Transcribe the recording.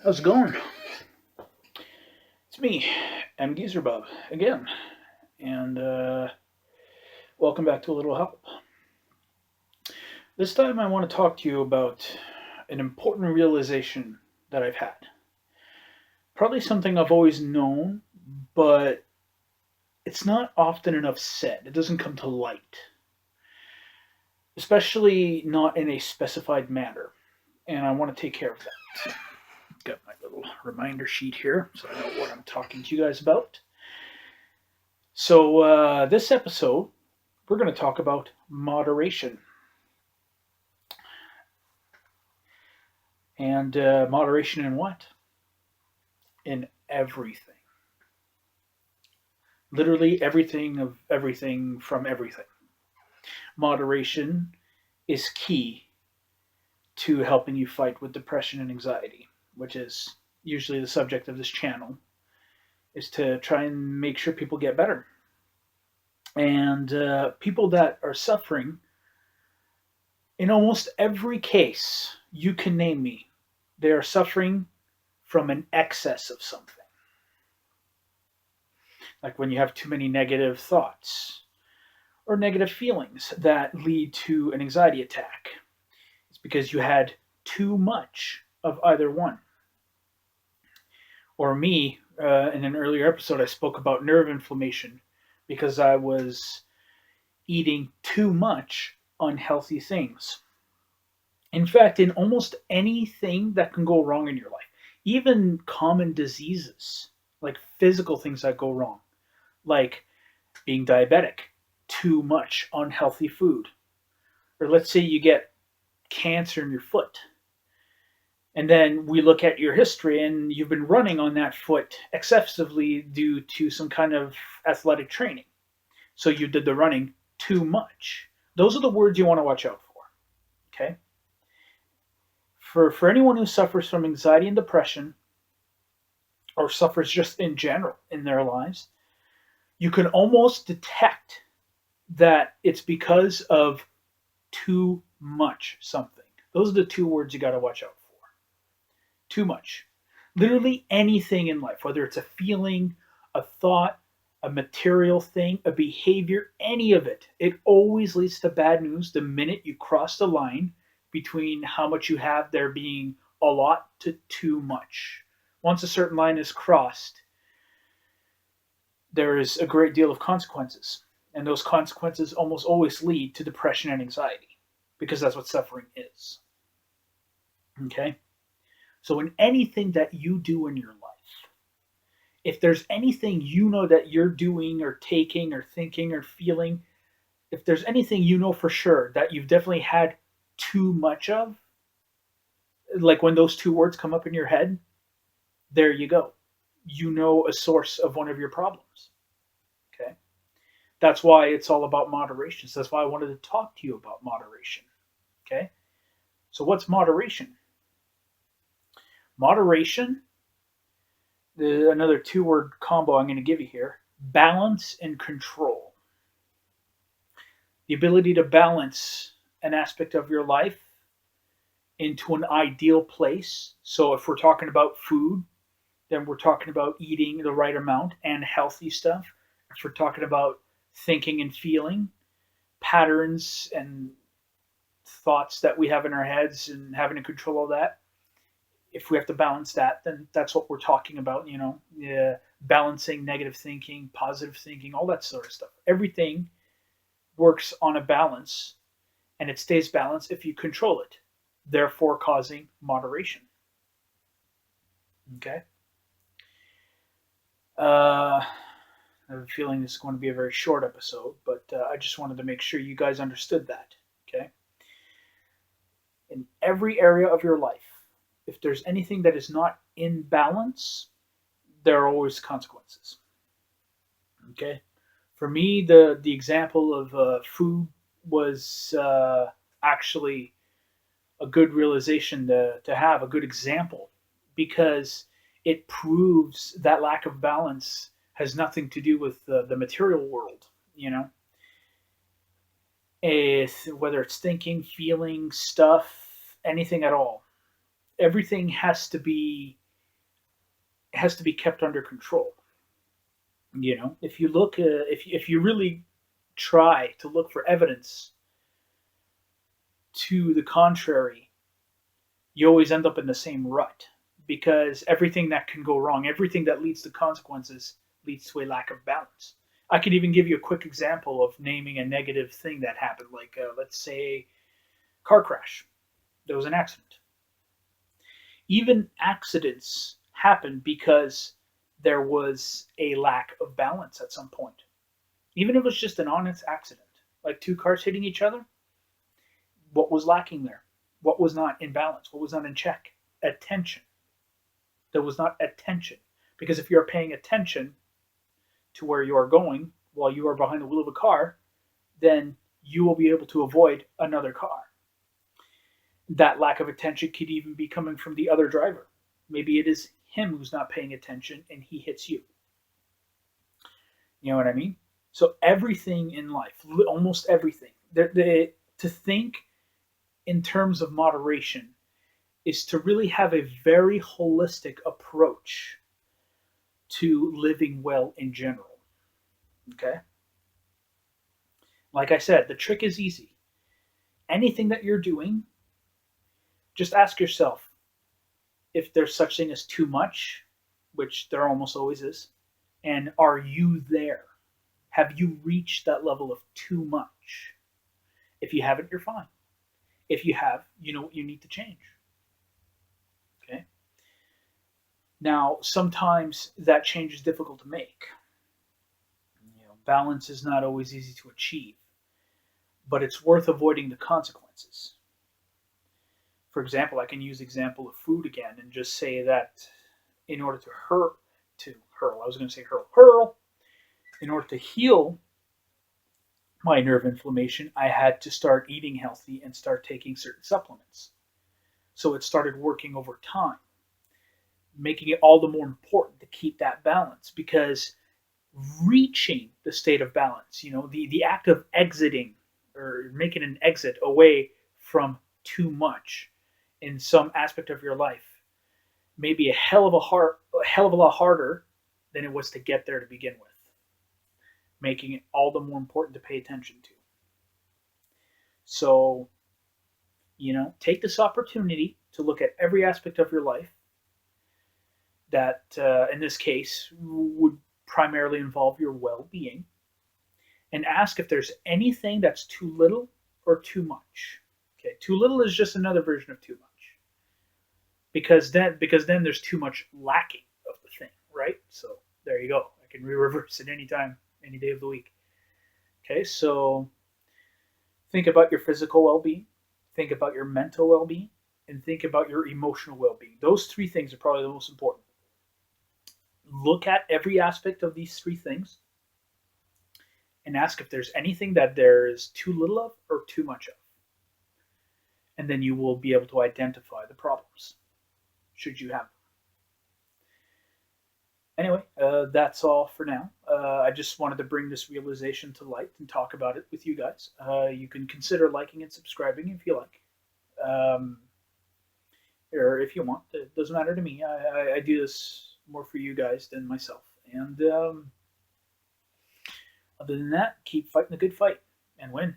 How's it going? It's me, M.Geezerbub, again, and welcome back to A Little Help. This time I want to talk to you about an important realization that I've had. Probably something I've always known, but it's not often enough said. It doesn't come to light, especially not in a specified manner, and I want to take care of that. Got my little reminder sheet here so I know what I'm talking to you guys about. So, this episode, we're going to talk about moderation. And moderation in what? In everything. Literally everything of everything from everything. Moderation is key to helping you fight with depression and anxiety, which is usually the subject of this channel, is to try and make sure people get better. And people that are suffering, in almost every case you can name me, they are suffering from an excess of something. Like when you have too many negative thoughts or negative feelings that lead to an anxiety attack. It's because you had too much of either one. Or me, in an earlier episode, I spoke about nerve inflammation because I was eating too much unhealthy things. In fact, in almost anything that can go wrong in your life, even common diseases, like physical things that go wrong, like being diabetic, too much unhealthy food. Or let's say you get cancer in your foot. And then we look at your history and you've been running on that foot excessively due to some kind of athletic training. So you did the running too much. Those are the words you want to watch out for. Okay? For anyone who suffers from anxiety and depression, or suffers just in general in their lives, you can almost detect that it's because of too much something. Those are the two words you got to watch out for. Too much. Literally anything in life, whether it's a feeling, a thought, a material thing, a behavior, any of it, it always leads to bad news the minute you cross the line between how much you have there being a lot to too much. Once a certain line is crossed, there is a great deal of consequences. And those consequences almost always lead to depression and anxiety because that's what suffering is. Okay? So, in anything that you do in your life, if there's anything you know that you're doing or taking or thinking or feeling, if there's anything you know for sure that you've definitely had too much of, like when those two words come up in your head, there you go. You know a source of one of your problems. Okay? That's why it's all about moderation. So that's why I wanted to talk to you about moderation. Okay? So what's moderation? Moderation, another two-word combo I'm going to give you here, balance and control. The ability to balance an aspect of your life into an ideal place. So if we're talking about food, then we're talking about eating the right amount and healthy stuff. If we're talking about thinking and feeling, patterns and thoughts that we have in our heads and having to control all that, if we have to balance that, then that's what we're talking about, balancing negative thinking, positive thinking, all that sort of stuff. Everything works on a balance and it stays balanced if you control it, therefore causing moderation. Okay? I have a feeling this is going to be a very short episode, but I just wanted to make sure you guys understood that. Okay? In every area of your life, if there's anything that is not in balance, there are always consequences. Okay? For me, the example of food was actually a good realization to have, a good example, because it proves that lack of balance has nothing to do with the material world, whether it's thinking, feeling, stuff, anything at all. Everything has to be has to be kept under control. If you look, if you really try to look for evidence to the contrary, you always end up in the same rut because everything that can go wrong, everything that leads to consequences, leads to a lack of balance. I could even give you a quick example of naming a negative thing that happened, like let's say car crash. There was an accident. Even accidents happen because there was a lack of balance at some point. Even if it was just an honest accident, like two cars hitting each other, what was lacking there? What was not in balance? What was not in check? Attention. There was not attention. Because if you're paying attention to where you are going while you are behind the wheel of a car, then you will be able to avoid another car. That lack of attention could even be coming from the other driver. Maybe it is him who's not paying attention and he hits you. You know what I mean? So everything in life, almost everything, to think in terms of moderation is to really have a very holistic approach to living well in general. Okay? Like I said, the trick is easy. Anything that you're doing, just ask yourself if there's such thing as too much, which there almost always is, and are you there? Have you reached that level of too much? If you haven't, you're fine. If you have, you know what you need to change. Okay? Now, sometimes that change is difficult to make. Balance is not always easy to achieve, but it's worth avoiding the consequences. For example, I can use the example of food again and just say that in order hurl, in order to heal my nerve inflammation, I had to start eating healthy and start taking certain supplements. So it started working over time, making it all the more important to keep that balance because reaching the state of balance, the act of exiting or making an exit away from too much in some aspect of your life may be a hell of a lot harder than it was to get there to begin with, making it all the more important to pay attention to. So, take this opportunity to look at every aspect of your life that, in this case, would primarily involve your well-being, and ask if there's anything that's too little or too much. Okay, too little is just another version of too much. Because then there's too much lacking of the thing, right? So there you go. I can reverse it anytime, any day of the week. Okay, so think about your physical well-being, think about your mental well-being, and think about your emotional well-being. Those three things are probably the most important. Look at every aspect of these three things and ask if there's anything that there is too little of or too much of. And then you will be able to identify the problems, should you have them. Anyway, that's all for now. I just wanted to bring this realization to light and talk about it with you guys. You can consider liking and subscribing if you like, or if you want. It doesn't matter to me. I do this more for you guys than myself. And other than that, keep fighting the good fight and win.